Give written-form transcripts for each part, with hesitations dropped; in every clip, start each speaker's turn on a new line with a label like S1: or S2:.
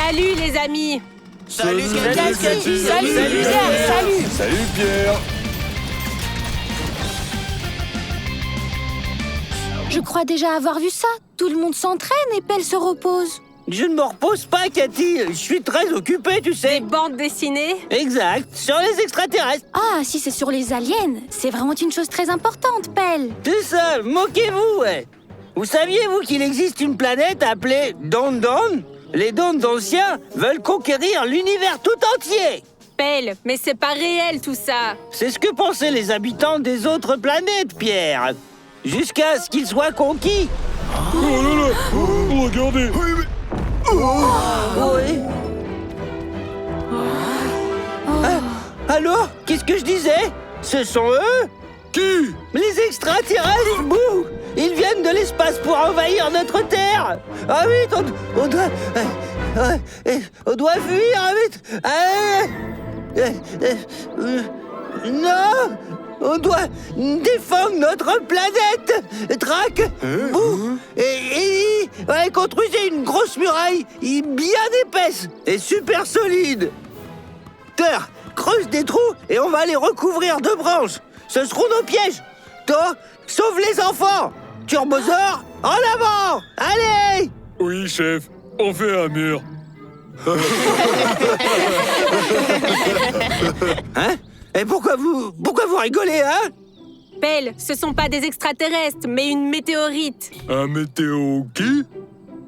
S1: Salut les amis.
S2: Salut
S1: Cathy. Salut Pierre. Salut.
S3: Salut Pierre.
S4: Je crois déjà avoir vu ça. Tout le monde s'entraîne et Pelle se repose.
S2: Je ne me repose pas, Cathy. Je suis très occupé, tu
S1: Des
S2: sais.
S1: bandes dessinées.
S2: Exact, sur les extraterrestres.
S4: Ah, si c'est sur les aliens, c'est vraiment une chose très importante, Pelle.
S2: C'est ça, moquez-vous, ouais. Vous saviez, vous, qu'il existe une planète appelée Don-Don? Les Dons anciens veulent conquérir l'univers tout entier.
S1: Pelle, mais c'est pas réel tout ça.
S2: C'est ce que pensaient les habitants des autres planètes, Pierre. Jusqu'à ce qu'ils soient conquis.
S3: Oh là là. Oh, regardez.
S2: Oui. Alors, qu'est-ce que je disais? Ce sont eux?
S3: Qui?
S2: Les extraterrestres, bouh! Ils viennent de l'espace pour envahir notre Terre! Ah vite, on doit fuir, vite! Non! On doit défendre notre planète! Trac! Bouh! Et construisez une grosse muraille bien épaisse et super solide! Terre, creuse des trous et on va les recouvrir de branches! Ce seront nos pièges! Toi, sauve les enfants! Turbosaur, en avant! Allez!
S3: Oui, chef. On fait un mur.
S2: Hein? Et pourquoi vous rigolez, hein?
S1: Pelle, ce sont pas des extraterrestres, mais une météorite.
S3: Un météo qui?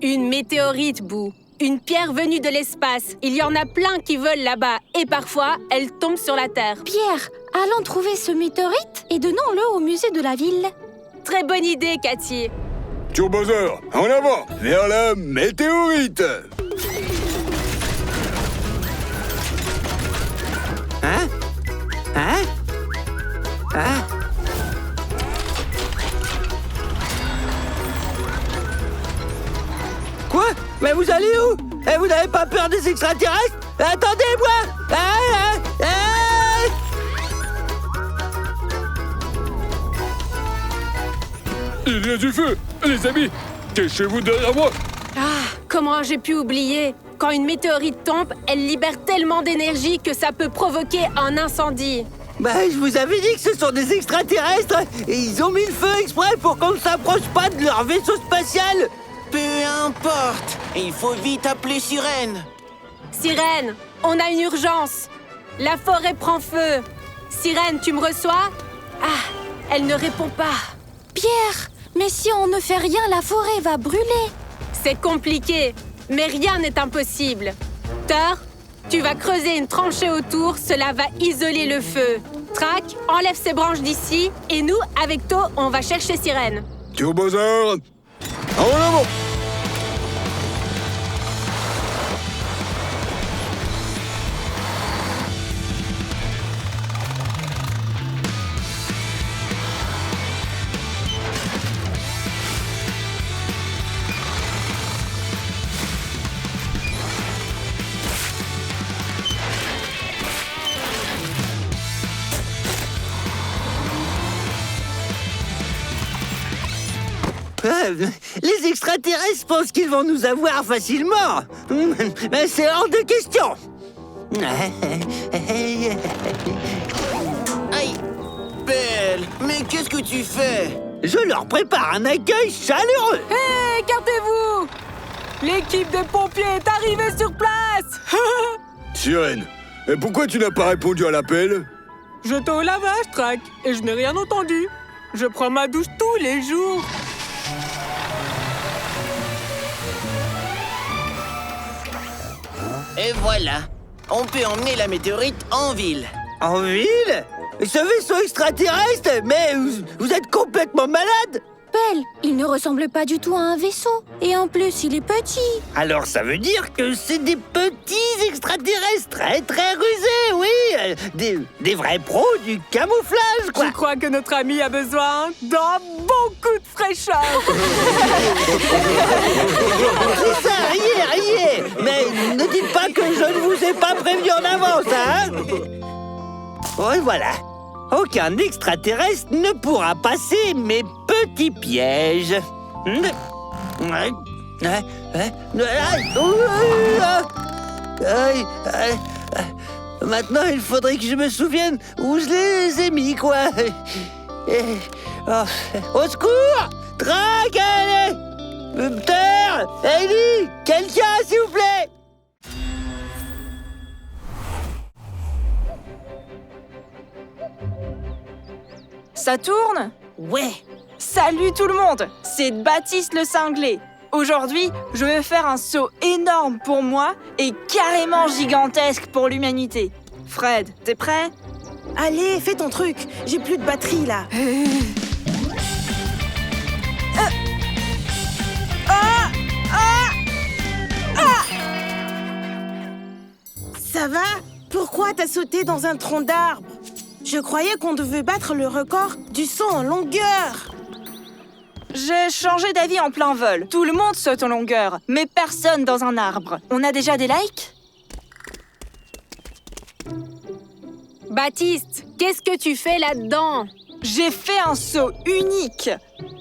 S1: Une météorite, Boo. Une pierre venue de l'espace. Il y en a plein qui volent là-bas. Et parfois, elle tombe sur la Terre.
S4: Pierre, allons trouver ce météorite et donnons-le au musée de la ville.
S1: Très bonne idée, Cathy.
S3: Turbosaur, en avant, vers la météorite.
S2: Hein? Hein? Hein? Quoi? Mais vous allez où? Et vous n'avez pas peur des extraterrestres? Attendez-moi!
S3: Il y a du feu. Les amis, cachez-vous derrière moi.
S1: Ah, comment j'ai pu oublier? Quand une météorite tombe, elle libère tellement d'énergie que ça peut provoquer un incendie.
S2: Bah, je vous avais dit que ce sont des extraterrestres et ils ont mis le feu exprès pour qu'on ne s'approche pas de leur vaisseau spatial.
S5: Peu importe, il faut vite appeler Sirène.
S1: Sirène, on a une urgence. La forêt prend feu. Sirène, tu me reçois? Ah, elle ne répond pas.
S4: Pierre, mais si on ne fait rien, la forêt va brûler.
S1: C'est compliqué, mais rien n'est impossible. Thor, tu vas creuser une tranchée autour, cela va isoler le feu. Trac, enlève ces branches d'ici, et nous, avec To, on va chercher Sirène.
S3: Turbosaur, en avant.
S2: Les extraterrestres pensent qu'ils vont nous avoir facilement. Mais c'est hors de question.
S5: Aïe, Pelle, mais qu'est-ce que tu fais?
S2: Je leur prépare un accueil chaleureux.
S1: Hé, écartez-vous! L'équipe de pompiers est arrivée sur place.
S3: Sirène, et pourquoi tu n'as pas répondu à l'appel?
S1: J'étais au lavage, Trac, et je n'ai rien entendu. Je prends ma douche tous les jours.
S5: Et voilà, on peut emmener la météorite en ville.
S2: En ville? Ce vaisseau extraterrestre? Mais vous êtes complètement malade.
S4: Pelle, il ne ressemble pas du tout à un vaisseau. Et en plus, il est petit.
S2: Alors ça veut dire que c'est des petits extraterrestres très très rusés, oui. Des vrais pros du camouflage, quoi.
S1: Je crois que notre ami a besoin d'un bon coup de fraîcheur.
S2: C'est ça, riez. Mais ne dites pas que je ne vous ai pas prévenu en avance, hein. Oui, voilà. Aucun extraterrestre ne pourra passer mes petits pièges. Aïe, aïe, aïe. Maintenant, il faudrait que je me souvienne où je les ai mis, quoi. Au secours! Trac, allez! Terre! Ellie! Quelqu'un, s'il vous plaît!
S6: Ça tourne?
S7: Ouais.
S6: Salut tout le monde, c'est Baptiste le cinglé. Aujourd'hui, je vais faire un saut énorme pour moi et carrément gigantesque pour l'humanité. Fred, t'es prêt?
S7: Allez, fais ton truc. J'ai plus de batterie, là. Ça va? Pourquoi t'as sauté dans un tronc d'arbre? Je croyais qu'on devait battre le record du saut en longueur.
S6: J'ai changé d'avis en plein vol. Tout le monde saute en longueur, mais personne dans un arbre. On a déjà des likes?
S1: Baptiste, qu'est-ce que tu fais là-dedans?
S6: J'ai fait un saut unique.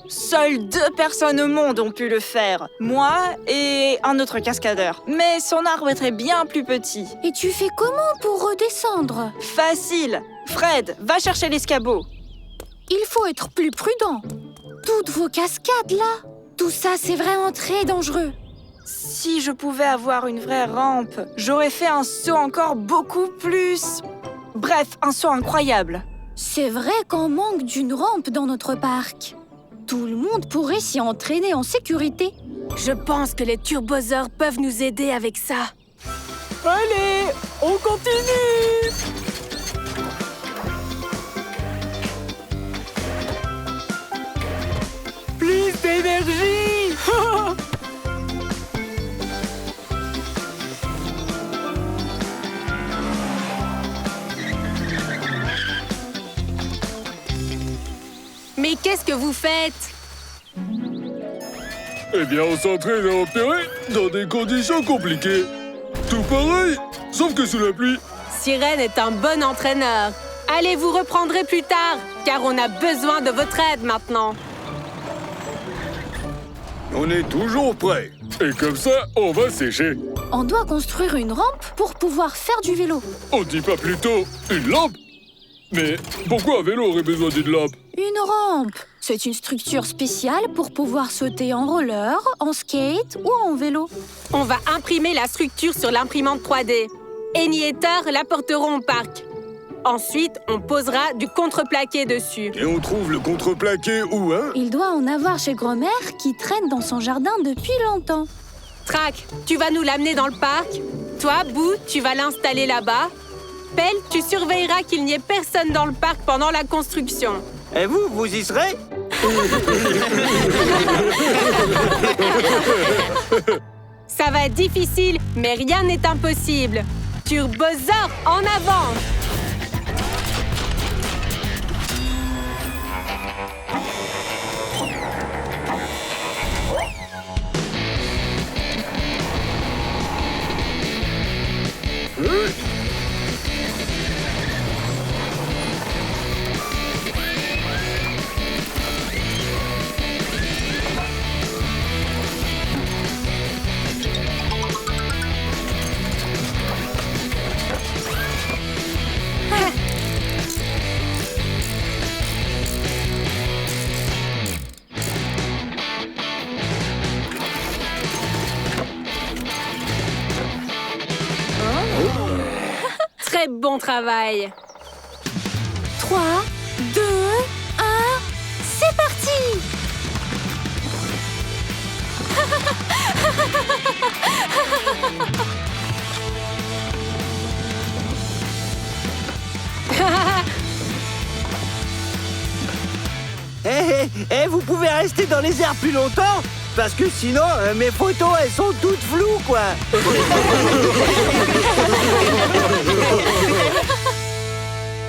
S6: Seules 2 personnes au monde ont pu le faire. Moi et un autre cascadeur. Mais son arbre était bien plus petit.
S4: Et tu fais comment pour redescendre?
S6: Facile. Fred, va chercher l'escabeau.
S4: Il faut être plus prudent. Toutes vos cascades, là. Tout ça, c'est vraiment très dangereux.
S6: Si je pouvais avoir une vraie rampe, j'aurais fait un saut encore beaucoup plus... Bref, un saut incroyable.
S4: C'est vrai qu'on manque d'une rampe dans notre parc. Tout le monde pourrait s'y entraîner en sécurité.
S1: Je pense que les turbosaures peuvent nous aider avec ça.
S6: Allez, on continue! Plus d'énergie!
S1: Mais qu'est-ce que vous faites?
S3: Eh bien, on s'entraîne à opérer dans des conditions compliquées. Tout pareil, sauf que sous la pluie.
S1: Sirène est un bon entraîneur. Allez, vous reprendrez plus tard, car on a besoin de votre aide maintenant.
S3: On est toujours prêt. Et comme ça, on va sécher.
S4: On doit construire une rampe pour pouvoir faire du vélo.
S3: On dit pas plutôt une lampe? Mais pourquoi un vélo aurait besoin d'une lampe?
S4: Une rampe, c'est une structure spéciale pour pouvoir sauter en roller, en skate ou en vélo.
S1: On va imprimer la structure sur l'imprimante 3D. Annie et Thor l'apporteront au parc. Ensuite, on posera du contreplaqué dessus.
S3: Et on trouve le contreplaqué où, hein?
S4: Il doit en avoir chez grand-mère qui traîne dans son jardin depuis longtemps.
S1: Trac, tu vas nous l'amener dans le parc. Toi, Boo, tu vas l'installer là-bas. Pelle, tu surveilleras qu'il n'y ait personne dans le parc pendant la construction.
S2: Et vous y serez?
S1: Ça va être difficile, mais rien n'est impossible. Turbosaure, en avant! Très bon travail.
S4: 3, 2, 1, c'est parti!
S2: Vous pouvez rester dans les airs plus longtemps? Parce que sinon, mes photos, elles sont toutes floues, quoi.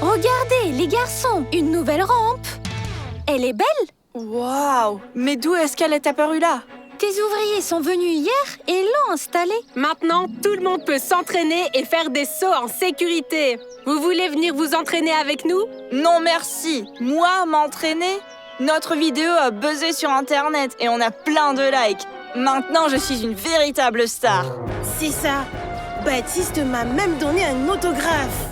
S4: Regardez, les garçons, une nouvelle rampe. Elle est belle.
S6: Waouh! Mais d'où est-ce qu'elle est apparue là?
S4: Tes ouvriers sont venus hier et l'ont installée.
S1: Maintenant, tout le monde peut s'entraîner et faire des sauts en sécurité. Vous voulez venir vous entraîner avec nous?
S6: Non merci! Moi, m'entraîner? Notre vidéo a buzzé sur Internet et on a plein de likes. Maintenant, je suis une véritable star.
S7: C'est ça. Baptiste m'a même donné un autographe.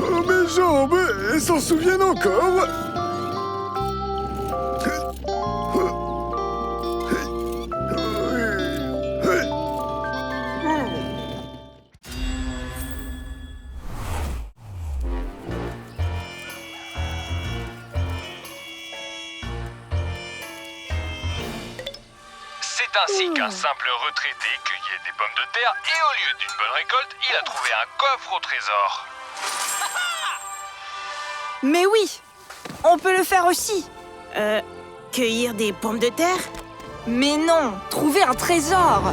S3: Oh, mes jambes, elles s'en souviennent encore.
S8: C'est ainsi qu'un simple retraité cueillait des pommes de terre et au lieu d'une bonne récolte, il a trouvé un coffre au trésor.
S6: Mais oui, on peut le faire aussi.
S7: Cueillir des pommes de terre?
S6: Mais non, trouver un trésor.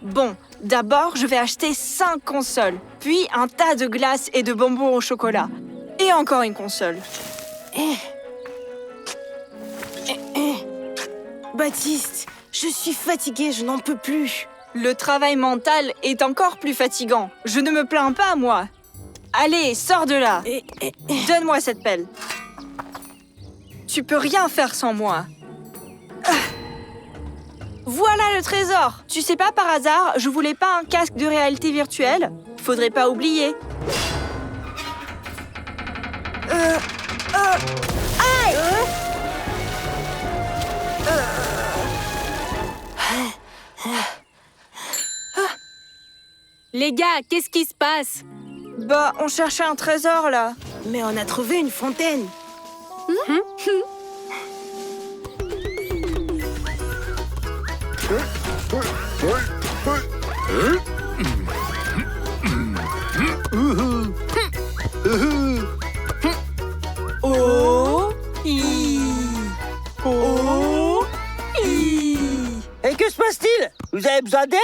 S6: Bon, d'abord, je vais acheter 5 consoles, puis un tas de glaces et de bonbons au chocolat. Et encore une console.
S7: Baptiste, je suis fatiguée, je n'en peux plus.
S6: Le travail mental est encore plus fatigant. Je ne me plains pas, moi. Allez, sors de là. Donne-moi cette pelle. Tu peux rien faire sans moi. Ah. Voilà le trésor. Tu sais pas, par hasard, je voulais pas un casque de réalité virtuelle? Faudrait pas oublier. Aïe!
S1: Les gars, qu'est-ce qui se passe?
S6: Bah, on cherchait un trésor, là.
S7: Mais on a trouvé une fontaine.
S6: Oh, oh,
S2: Et que se passe-t-il? Vous avez besoin d'aide?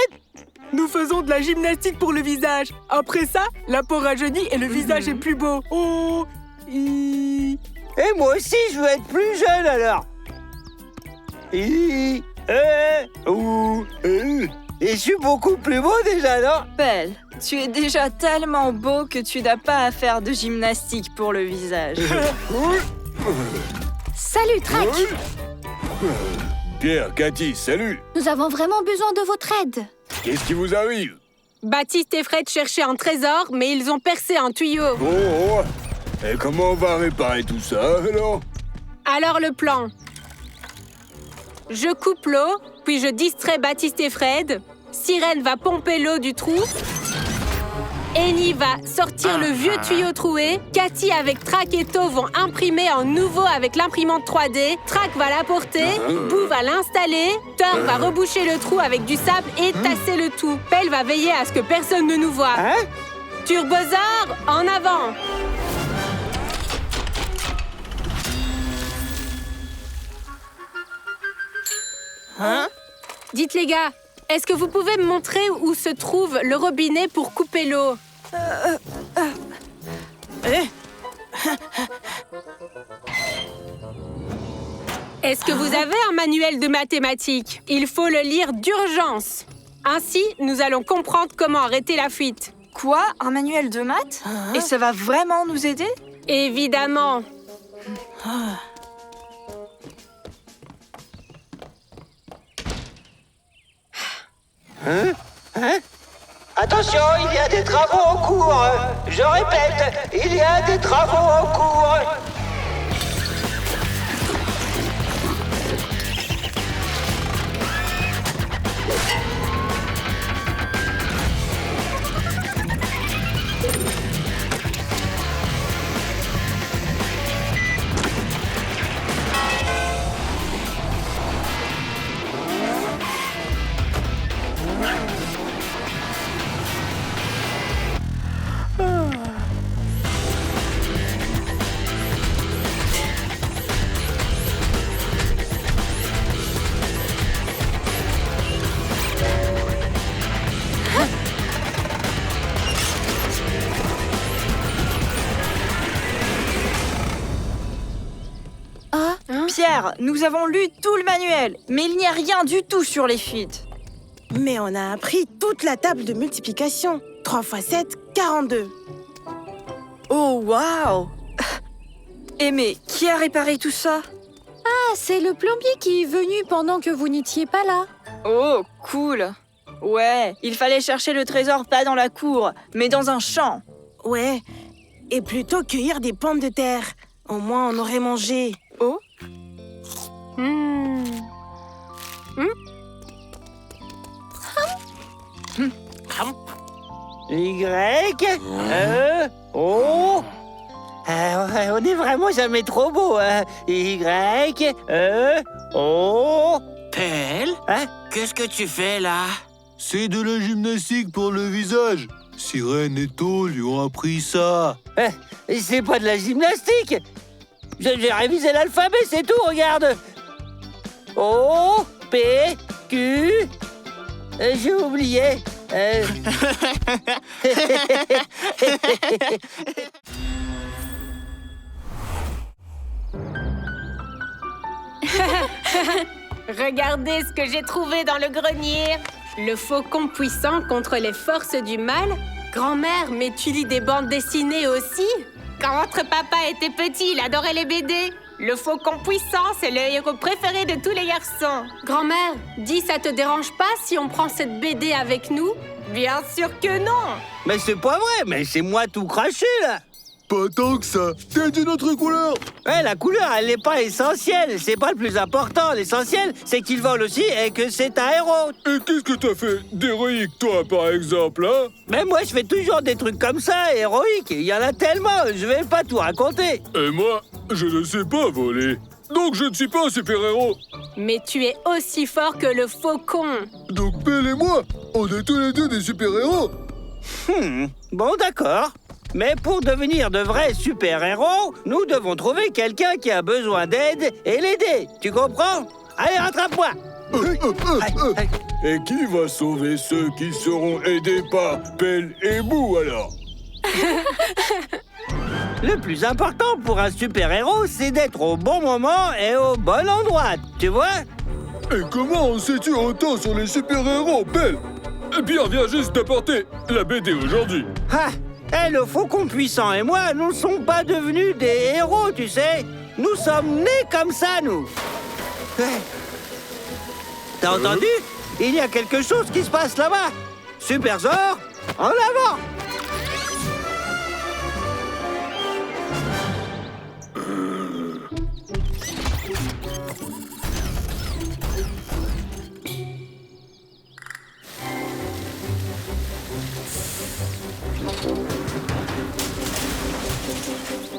S9: Nous faisons de la gymnastique pour le visage. Après ça, la peau rajeunit et le visage est plus beau. Oh,
S2: Et moi aussi, je veux être plus jeune alors. Et je suis beaucoup plus beau déjà, non?
S6: Belle, tu es déjà tellement beau que tu n'as pas à faire de gymnastique pour le visage.
S4: Salut, Trac.
S3: Pierre, Cathy, salut.
S4: Nous avons vraiment besoin de votre aide.
S3: Qu'est-ce qui vous arrive?
S1: Baptiste et Fred cherchaient un trésor, mais ils ont percé un tuyau.
S3: Oh. Et comment on va réparer tout ça, alors?
S1: Alors le plan. Je coupe l'eau, puis je distrais Baptiste et Fred. Sirène va pomper l'eau du trou. Annie va sortir le vieux tuyau troué. Cathy avec Trac et To vont imprimer en nouveau avec l'imprimante 3D. Trac va l'apporter. Boo va l'installer. Thor va reboucher le trou avec du sable et tasser le tout. Pelle va veiller à ce que personne ne nous voie. Turbosaur, en avant! Dites les gars, est-ce que vous pouvez me montrer où se trouve le robinet pour couper l'eau? Est-ce que vous avez un manuel de mathématiques? Il faut le lire d'urgence. Ainsi, nous allons comprendre comment arrêter la fuite.
S6: Quoi? Un manuel de maths? Et ça va vraiment nous aider?
S1: Évidemment.
S2: Attention, il y a des travaux en cours. Je répète, il y a des travaux en cours.
S6: Père, nous avons lu tout le manuel, mais il n'y a rien du tout sur les fuites.
S7: Mais on a appris toute la table de multiplication. 3 x 7, 42.
S6: Oh, waouh! Eh mais, qui a réparé tout ça?
S4: Ah, c'est le plombier qui est venu pendant que vous n'étiez pas là.
S6: Oh, cool! Ouais, il fallait chercher le trésor pas dans la cour, mais dans un champ.
S7: Ouais, et plutôt cueillir des pommes de terre. Au moins, on aurait mangé.
S6: Oh?
S2: Y, O. Ouais, on est vraiment jamais trop beau, hein. Y, O.
S5: Pelle,
S2: Hein?
S5: qu'est-ce que tu fais là?
S3: C'est de la gymnastique pour le visage. Sirène et To lui ont appris ça.
S2: C'est pas de la gymnastique. J'ai révisé l'alphabet, c'est tout, regarde. O, P, Q. J'ai oublié.
S1: Regardez ce que j'ai trouvé dans le grenier. Le faucon puissant contre les forces du mal. Grand-mère, mais tu lis des bandes dessinées aussi? Quand votre papa était petit, il adorait les BD. Le faucon puissant, c'est le héros préféré de tous les garçons. Grand-mère, dis, ça te dérange pas si on prend cette BD avec nous? Bien sûr que non.
S2: Mais c'est pas vrai, mais c'est moi tout craché, là.
S3: Pas tant que ça. T'es d'une autre couleur.
S2: Ouais, la couleur, elle n'est pas essentielle. C'est pas le plus important. L'essentiel, c'est qu'il vole aussi et que c'est un héros.
S3: Et qu'est-ce que t'as fait d'héroïque, toi, par exemple, hein?
S2: Mais moi, je fais toujours des trucs comme ça, héroïques. Il y en a tellement, je vais pas tout raconter.
S3: Et moi, je ne sais pas voler. Donc je ne suis pas un super-héros.
S1: Mais tu es aussi fort que le faucon.
S3: Donc Pelle et moi, on est tous les deux des super-héros.
S2: Bon, d'accord. Mais pour devenir de vrais super-héros, nous devons trouver quelqu'un qui a besoin d'aide et l'aider. Tu comprends? Allez, rattrape-moi.
S3: Et qui va sauver ceux qui seront aidés par Pelle et Bou, alors?
S2: Le plus important pour un super-héros, c'est d'être au bon moment et au bon endroit. Tu vois?
S3: Et comment en sais-tu autant sur les super-héros, Pelle? Pierre vient juste d'apporter la BD aujourd'hui.
S2: Ah, le faucon puissant et moi, nous ne sommes pas devenus des héros, tu sais. Nous sommes nés comme ça, nous. T'as entendu? Il y a quelque chose qui se passe là-bas. Super Zor, en avant!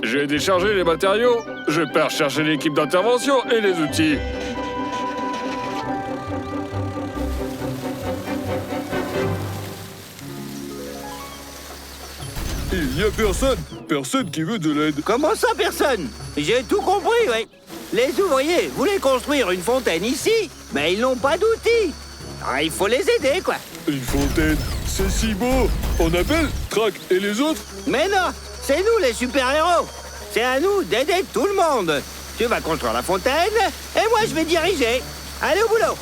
S3: J'ai déchargé les matériaux. Je pars chercher l'équipe d'intervention et les outils. Il n'y a personne qui veut de l'aide.
S2: Comment ça, personne? J'ai tout compris, oui. Les ouvriers voulaient construire une fontaine ici, mais ils n'ont pas d'outils. Ah, il faut les aider, quoi.
S3: Une fontaine, c'est si beau. On appelle Trac et les autres?
S2: Mais non, c'est nous les super-héros. C'est à nous d'aider tout le monde. Tu vas construire la fontaine, et moi je vais diriger. Allez au boulot.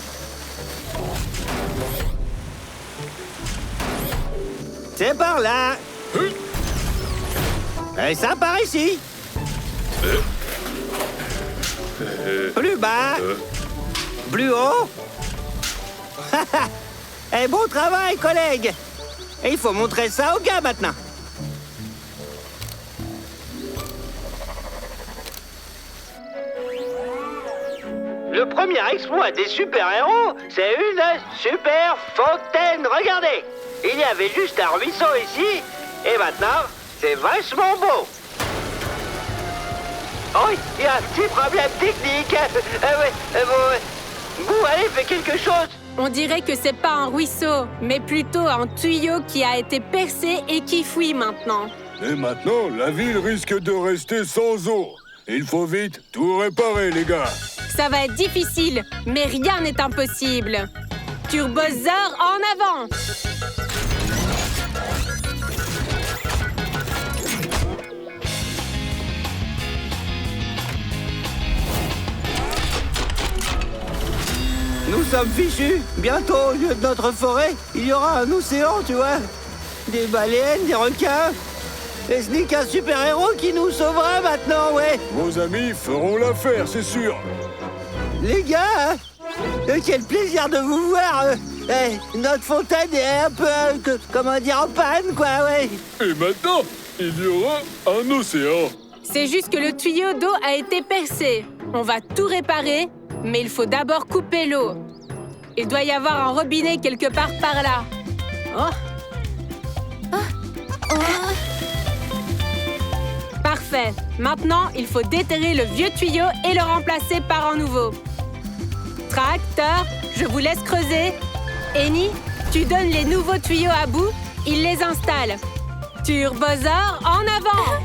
S2: C'est par là. Et ça par ici. Plus bas. Plus haut. Et bon travail, collègues. Et il faut montrer ça aux gars maintenant. Le premier exploit des super-héros, c'est une super fontaine. Regardez, il y avait juste un ruisseau ici, et maintenant, c'est vachement beau. Oh, il y a un petit problème technique. Bon, allez, fais quelque chose.
S1: On dirait que c'est pas un ruisseau, mais plutôt un tuyau qui a été percé et qui fuit maintenant.
S3: Et maintenant, la ville risque de rester sans eau. Il faut vite tout réparer, les gars.
S1: Ça va être difficile, mais rien n'est impossible. Turbozor en avant!
S2: Nous sommes fichus. Bientôt, au lieu de notre forêt, il y aura un océan, tu vois. Des baleines, des requins. Et ce n'est qu'un super-héros qui nous sauvera maintenant, ouais.
S3: Vos amis feront l'affaire, c'est sûr.
S2: Les gars, hein, quel plaisir de vous voir. Notre fontaine est un peu, comment dire, en panne, quoi, ouais.
S3: Et maintenant, il y aura un océan.
S1: C'est juste que le tuyau d'eau a été percé. On va tout réparer, mais il faut d'abord couper l'eau. Il doit y avoir un robinet quelque part par là. Oh. Parfait. Maintenant, il faut déterrer le vieux tuyau et le remplacer par un nouveau. Tracteur, je vous laisse creuser. Eni, tu donnes les nouveaux tuyaux à bout, il les installe. Turbosaur, en avant!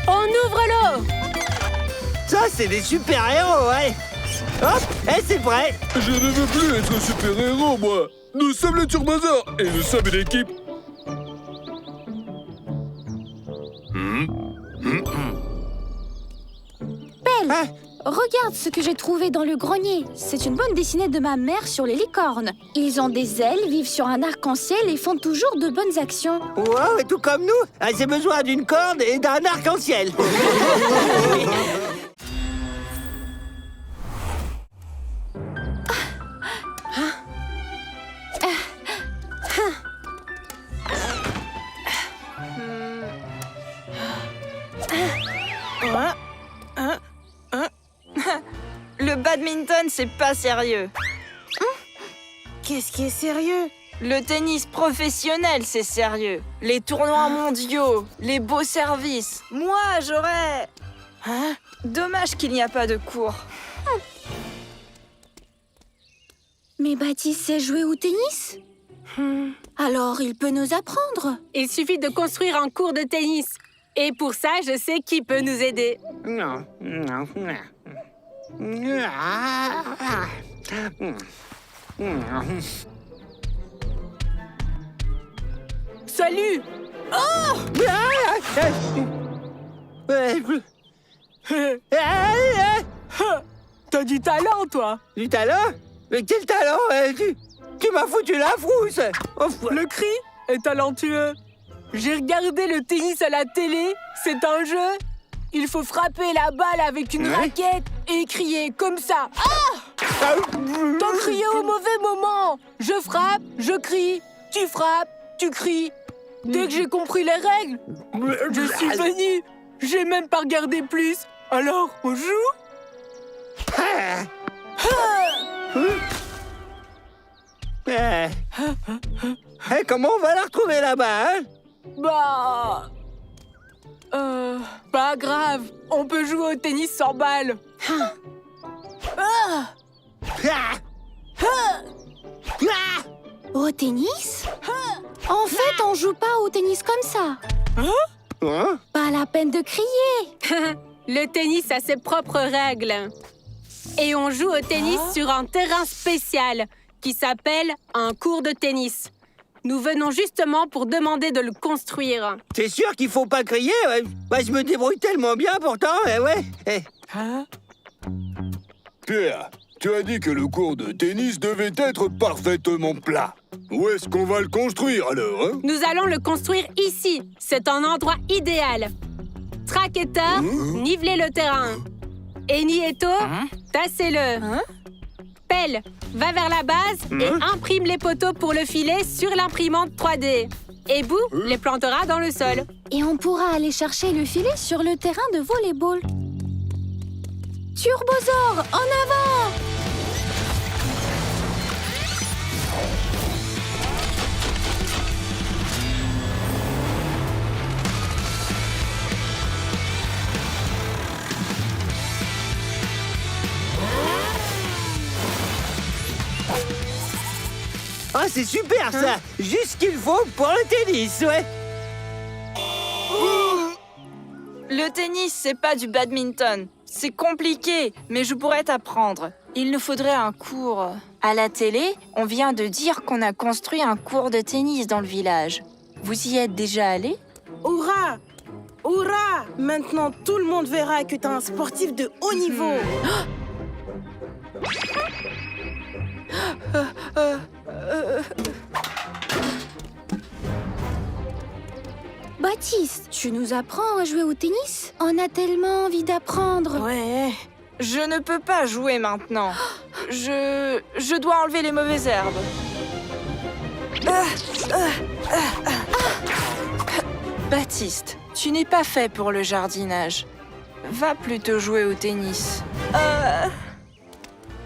S1: On ouvre l'eau!
S2: Ça, c'est des super-héros, ouais. Hop, et c'est prêt.
S3: Je ne veux plus être super-héros, moi. Nous sommes le Turbosaur et nous sommes une équipe.
S4: Pelle, regarde ce que j'ai trouvé dans le grenier. C'est une bande dessinée de ma mère sur les licornes. Ils ont des ailes, vivent sur un arc-en-ciel et font toujours de bonnes actions.
S2: Wow, et tout comme nous, j'ai besoin d'une corde et d'un arc-en-ciel.
S6: Le badminton, c'est pas sérieux.
S7: Qu'est-ce qui est sérieux?
S6: Le tennis professionnel, c'est sérieux. Les tournois mondiaux, les beaux services. Moi, j'aurais...
S7: Hein?
S6: Dommage qu'il n'y a pas de cours.
S4: Mais Baptiste sait jouer au tennis? Alors, il peut nous apprendre.
S1: Il suffit de construire un court de tennis. Et pour ça, je sais qui peut nous aider.
S2: Non, non, non.
S9: Salut! T'as du talent, toi!
S2: Du talent? Mais quel talent? Tu m'as foutu la frousse.
S9: Le cri est talentueux. J'ai regardé le tennis à la télé. C'est un jeu. Il faut frapper la balle avec une raquette et crier comme ça. Ah! T'as crié au mauvais moment. Je frappe, je crie. Tu frappes, tu cries. Dès que j'ai compris les règles, je suis venu. J'ai même pas regardé plus. Alors, on joue?
S2: Comment on va la retrouver là-bas, hein?
S9: Bah... pas grave. On peut jouer au tennis sans balle.
S4: Au tennis? En fait, on joue pas au tennis comme ça.
S2: Hein?
S4: Pas la peine de crier.
S1: Le tennis a ses propres règles. Et on joue au tennis sur un terrain spécial qui s'appelle un court de tennis. Nous venons justement pour demander de le construire.
S2: C'est sûr qu'il faut pas crier. Ouais. Bah, je me débrouille tellement bien pourtant, ouais.
S9: Hein?
S3: Pierre, tu as dit que le court de tennis devait être parfaitement plat. Où est-ce qu'on va le construire alors, hein?
S1: Nous allons le construire ici. C'est un endroit idéal. Tracteur, nivelez le terrain. Eni et To, tassez-le. Pelle, va vers la base et imprime les poteaux pour le filet sur l'imprimante 3D. Et Bou les plantera dans le sol.
S4: Et on pourra aller chercher le filet sur le terrain de volleyball. Turbosaur, en avant!
S2: Ah, c'est super ça. Juste ce qu'il faut pour le tennis, ouais.
S6: Le tennis, c'est pas du badminton. C'est compliqué, mais je pourrais t'apprendre. Il nous faudrait un cours. À la télé, on vient de dire qu'on a construit un court de tennis dans le village. Vous y êtes déjà allé?
S7: Hurrah! Hurrah! Maintenant, tout le monde verra que t'es un sportif de haut niveau.
S4: Baptiste, tu nous apprends à jouer au tennis? On a tellement envie d'apprendre.
S7: Ouais.
S6: Je ne peux pas jouer maintenant. Je dois enlever les mauvaises herbes. Baptiste, tu n'es pas fait pour le jardinage. Va plutôt jouer au tennis.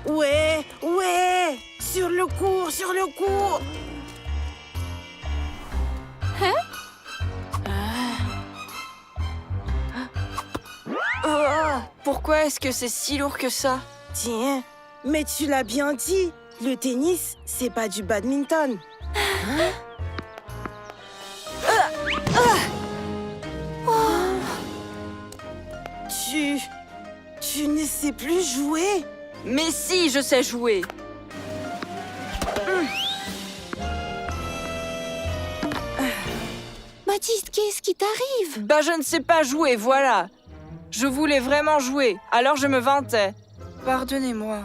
S7: Ouais, ouais. Sur le cours, sur le cours.
S6: Pourquoi est-ce que c'est si lourd que ça?
S7: Tiens, mais tu l'as bien dit. Le tennis, c'est pas du badminton. Tu ne sais plus jouer?
S6: Mais si, je sais jouer.
S4: Baptiste, qu'est-ce qui t'arrive?
S6: Bah, je ne sais pas jouer, voilà. Je voulais vraiment jouer, alors je me vantais. Pardonnez-moi.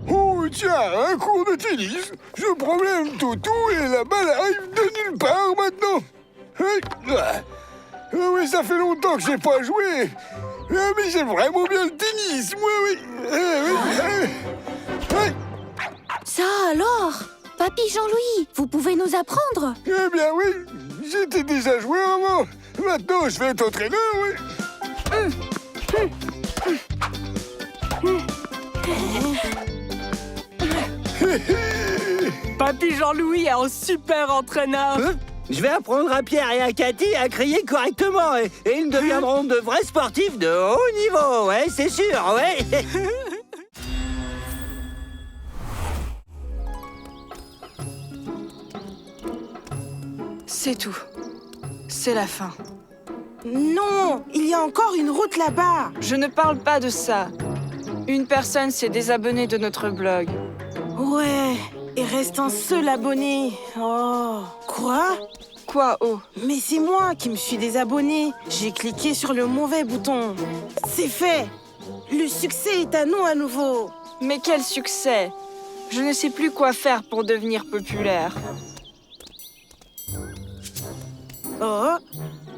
S3: Oh, tiens, un cours de tennis. Je promène Toutou et la balle arrive de nulle part maintenant. Oui, ça fait longtemps que j'ai pas joué. Mais j'aime vraiment bien le tennis, moi, oui.
S4: Ça alors? Papy Jean-Louis, vous pouvez nous apprendre?
S3: Eh bien, oui, j'étais déjà joué avant. Maintenant, je vais être entraîneur, oui.
S9: Papy Jean-Louis est un super entraîneur.
S2: Je vais apprendre à Pierre et à Cathy à crier correctement et ils deviendront de vrais sportifs de haut niveau, ouais, c'est sûr, ouais.
S6: C'est tout. C'est la fin.
S7: Non, il y a encore une route là-bas.
S6: Je ne parle pas de ça. Une personne s'est désabonnée de notre blog.
S7: Ouais, et reste un seul abonné. Oh, quoi?
S6: Quoi, oh?
S7: Mais c'est moi qui me suis désabonnée. J'ai cliqué sur le mauvais bouton. C'est fait. Le succès est à nous à nouveau.
S6: Mais quel succès! Je ne sais plus quoi faire pour devenir populaire.
S7: Oh,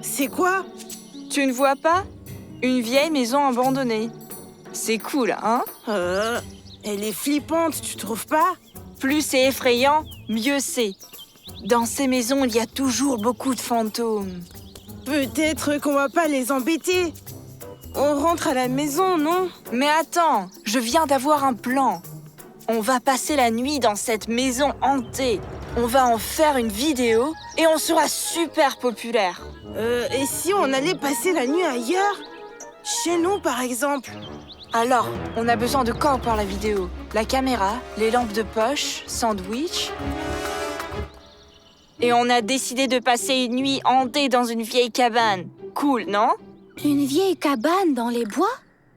S7: c'est quoi?
S6: Tu ne vois pas? Une vieille maison abandonnée. C'est cool, hein?
S7: Elle est flippante, tu trouves pas?
S6: Plus c'est effrayant, mieux c'est. Dans ces maisons, il y a toujours beaucoup de fantômes.
S7: Peut-être qu'on va pas les embêter. On rentre à la maison, non?
S6: Mais attends, je viens d'avoir un plan. On va passer la nuit dans cette maison hantée. On va en faire une vidéo et on sera super populaire.
S7: Et si on allait passer la nuit ailleurs? Chez nous, par exemple?
S6: Alors, on a besoin de quoi pour la vidéo? La caméra, les lampes de poche, sandwich. Et on a décidé de passer une nuit hantée dans une vieille cabane. Cool, non?
S4: Une vieille cabane dans les bois?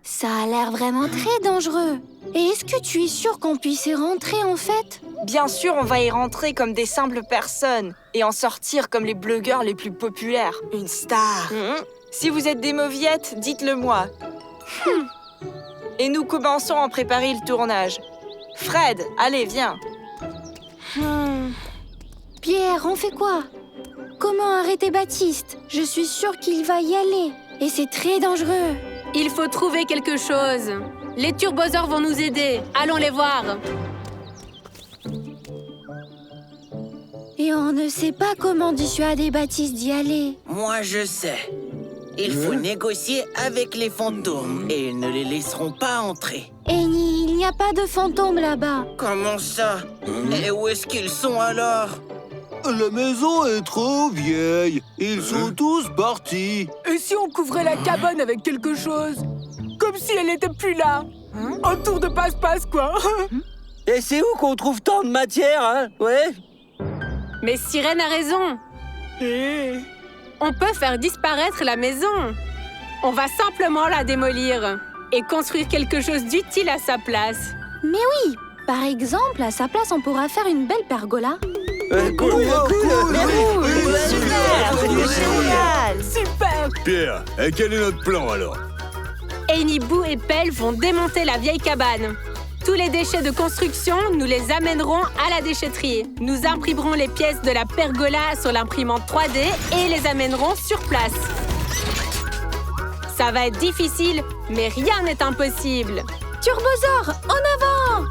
S4: Ça a l'air vraiment très dangereux. Et est-ce que tu es sûr qu'on puisse y rentrer en fait?
S6: Bien sûr, on va y rentrer comme des simples personnes et en sortir comme les blogueurs les plus populaires. Une star. Si vous êtes des mauviettes, dites-le moi. Et nous commençons à préparer le tournage. Fred, allez, viens.
S4: Pierre, on fait quoi? Comment arrêter Baptiste? Je suis sûre qu'il va y aller. Et c'est très dangereux.
S1: Il faut trouver quelque chose. Les turbosaures vont nous aider. Allons les voir.
S4: Et on ne sait pas comment dissuader Baptiste d'y aller.
S5: Moi, je sais. Il faut négocier avec les fantômes et ils ne les laisseront pas entrer.
S4: Et il n'y a pas de fantômes là-bas.
S5: Comment ça? Et où est-ce qu'ils sont alors?
S2: La maison est trop vieille. Ils sont tous partis.
S9: Et si on couvrait la cabane avec quelque chose? Comme si elle n'était plus là. Un tour de passe-passe, quoi.
S2: Et c'est où qu'on trouve tant de matière, hein? Ouais.
S1: Mais Sirène a raison. On peut faire disparaître la maison. On va simplement la démolir. et construire quelque chose d'utile à sa place.
S4: Mais oui, par exemple, à sa place, on pourra faire une belle pergola.
S2: Cool.
S6: Génial!
S9: Super!
S3: Pierre, et quel est notre plan alors?
S1: Annie, Boo et Pelle vont démonter la vieille cabane. Tous les déchets de construction, nous les amènerons à la déchetterie. Nous imprimerons les pièces de la pergola sur l'imprimante 3D et les amènerons sur place. Ça va être difficile, mais rien n'est impossible.
S4: Turbosaur, en avant!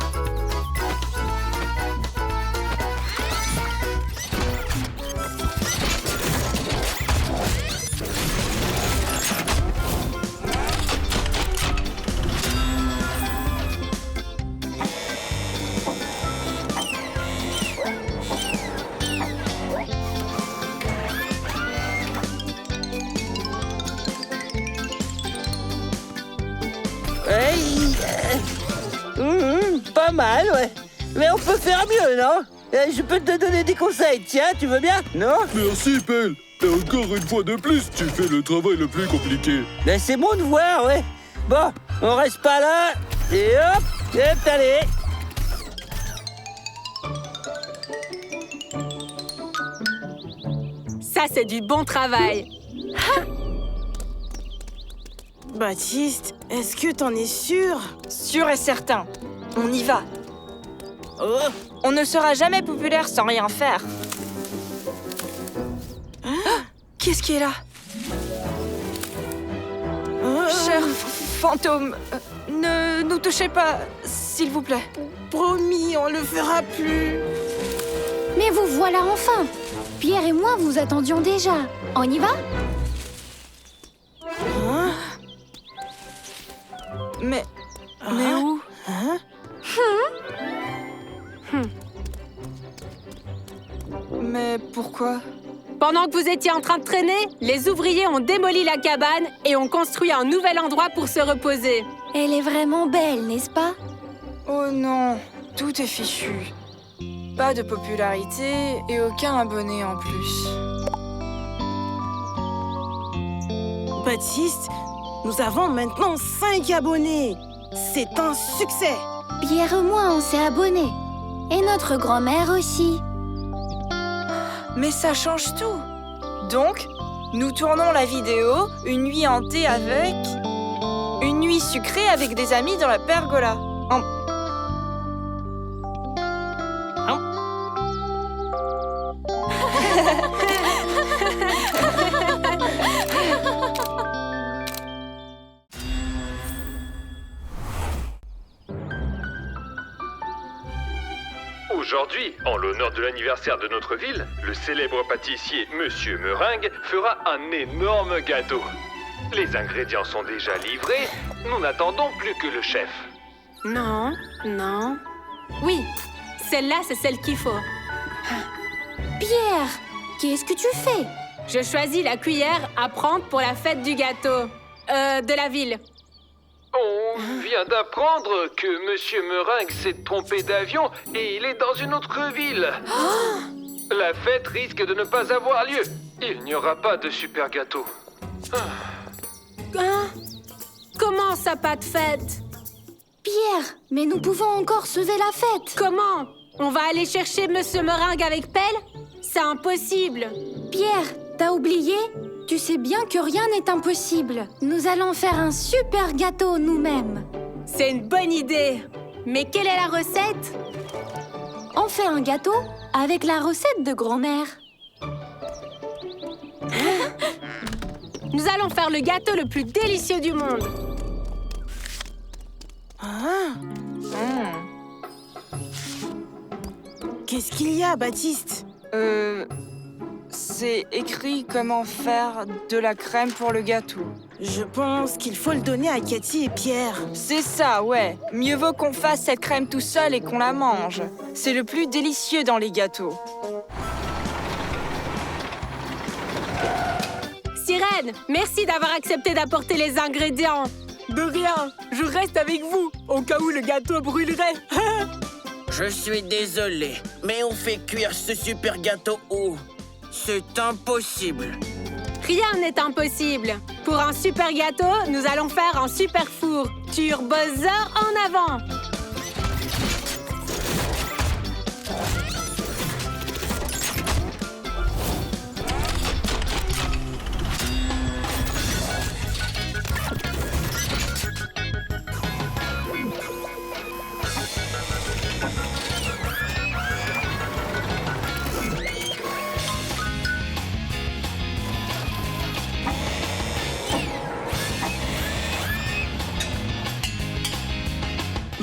S2: Pas mal, ouais. Mais on peut faire mieux, non? Je peux te donner des conseils, tiens, tu veux bien? Non?
S3: Merci, Pelle. Et encore une fois de plus, tu fais le travail le plus compliqué.
S2: Ben, c'est mon devoir, ouais. Bon, on reste pas là. Et hop, allez.
S1: Ça, c'est du bon travail.
S7: Baptiste, est-ce que t'en es sûr?
S6: Sûr et certain. On y va. On ne sera jamais populaire sans rien faire. Qu'est-ce qui est là? Cher fantôme, ne nous touchez pas, s'il vous plaît.
S7: Promis, on le fera plus.
S4: Mais vous voilà enfin! Pierre et moi vous attendions déjà. On y va?
S6: Mais où? Mais pourquoi?
S1: Pendant que vous étiez en train de traîner, les ouvriers ont démoli la cabane et ont construit un nouvel endroit pour se reposer.
S4: Elle est vraiment belle, n'est-ce pas?
S6: Oh non, tout est fichu. Pas de popularité et aucun abonné en plus.
S7: Baptiste, nous avons maintenant 5 abonnés. C'est un succès.
S4: Pierre et moi, on s'est abonnés. Et notre grand-mère aussi.
S6: Mais ça change tout. Donc, nous tournons la vidéo Une nuit hantée avec... Une nuit sucrée avec des amis dans la pergola.
S8: Aujourd'hui, en l'honneur de l'anniversaire de notre ville, le célèbre pâtissier Monsieur Meringue fera un énorme gâteau. Les ingrédients sont déjà livrés, nous n'attendons plus que le chef.
S1: Non. Oui, celle-là, c'est celle qu'il faut.
S4: Pierre, qu'est-ce que tu fais?
S1: Je choisis la cuillère à prendre pour la fête du gâteau. De la ville.
S8: On vient d'apprendre que Monsieur Meringue s'est trompé d'avion et il est dans une autre ville. La fête risque de ne pas avoir lieu. Il n'y aura pas de super gâteau.
S1: Hein? Comment ça, pas de fête?
S4: Pierre, mais nous pouvons encore sauver la fête.
S1: Comment? On va aller chercher Monsieur Meringue avec Pelle? C'est impossible.
S4: Pierre, t'as oublié? Tu sais bien que rien n'est impossible. Nous allons faire un super gâteau nous-mêmes.
S1: C'est une bonne idée. Mais quelle est la recette?
S4: On fait un gâteau avec la recette de grand-mère.
S1: Nous allons faire le gâteau le plus délicieux du monde.
S7: Qu'est-ce qu'il y a, Baptiste?
S6: C'est écrit comment faire de la crème pour le gâteau.
S7: Je pense qu'il faut le donner à Cathy et Pierre.
S6: C'est ça, ouais. Mieux vaut qu'on fasse cette crème tout seul et qu'on la mange. C'est le plus délicieux dans les gâteaux.
S1: Sirène, merci d'avoir accepté d'apporter les ingrédients.
S9: De rien, je reste avec vous, au cas où le gâteau brûlerait.
S5: Je suis désolé, mais on fait cuire ce super gâteau où? C'est impossible.
S1: Rien n'est impossible. Pour un super gâteau, nous allons faire un super four. Turbosaur en avant!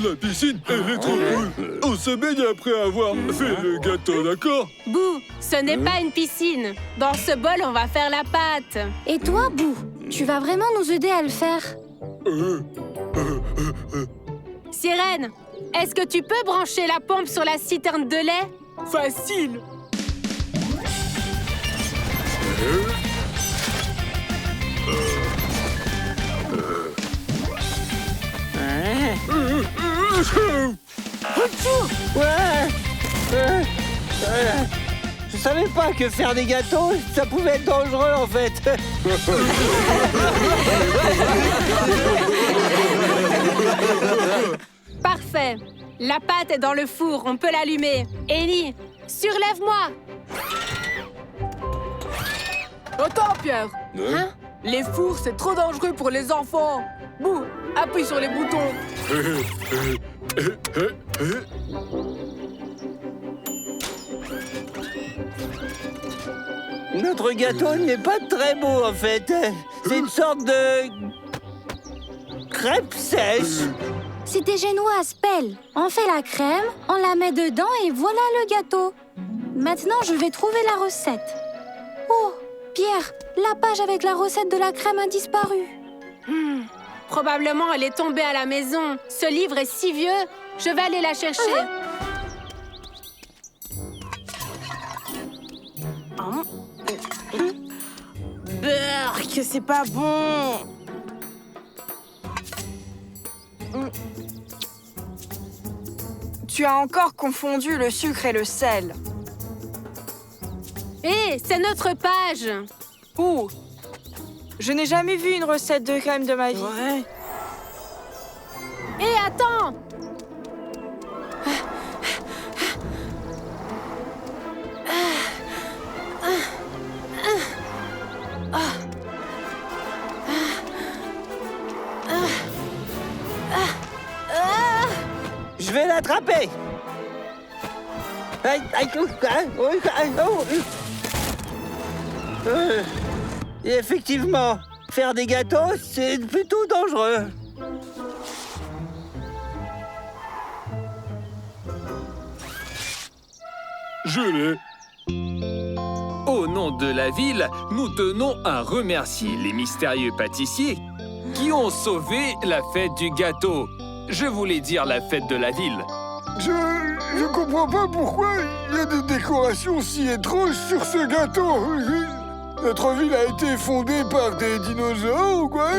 S3: La piscine, elle est trop cool. On se baigne après avoir fait le gâteau, d'accord?
S1: Boo, ce n'est pas une piscine. Dans ce bol, on va faire la pâte.
S4: Et toi, Boo, tu vas vraiment nous aider à le faire?
S1: Sirène, est-ce que tu peux brancher la pompe sur la citerne de lait?
S9: Facile.
S2: Je savais pas que faire des gâteaux, ça pouvait être dangereux en fait.
S1: Parfait. La pâte est dans le four, on peut l'allumer. Ellie, surlève-moi.
S9: Attends, Pierre. Les fours, c'est trop dangereux pour les enfants. Boo, appuie sur les boutons.
S2: Notre gâteau n'est pas très beau en fait. C'est une sorte de crêpe sèche.
S4: C'était génoise, Pelle. On fait la crème, on la met dedans et voilà le gâteau. Maintenant, je vais trouver la recette. Oh, Pierre, la page avec la recette de la crème a disparu.
S1: Probablement, elle est tombée à la maison. Ce livre est si vieux. Je vais aller la chercher.
S7: Beurre, que c'est pas bon.
S6: Tu as encore confondu le sucre et le sel.
S1: Hé, c'est notre page.
S6: Ouh! Je n'ai jamais vu une recette de crème de ma vie.
S7: Ouais.
S1: Hé, attends.
S2: Je vais l'attraper. Et effectivement, faire des gâteaux, c'est plutôt dangereux.
S3: Je l'ai.
S10: Au nom de la ville, nous tenons à remercier les mystérieux pâtissiers qui ont sauvé la fête du gâteau. Je voulais dire la fête de la ville.
S3: Je comprends pas pourquoi il y a des décorations si étranges sur ce gâteau. Notre ville a été fondée par des dinosaures ou quoi?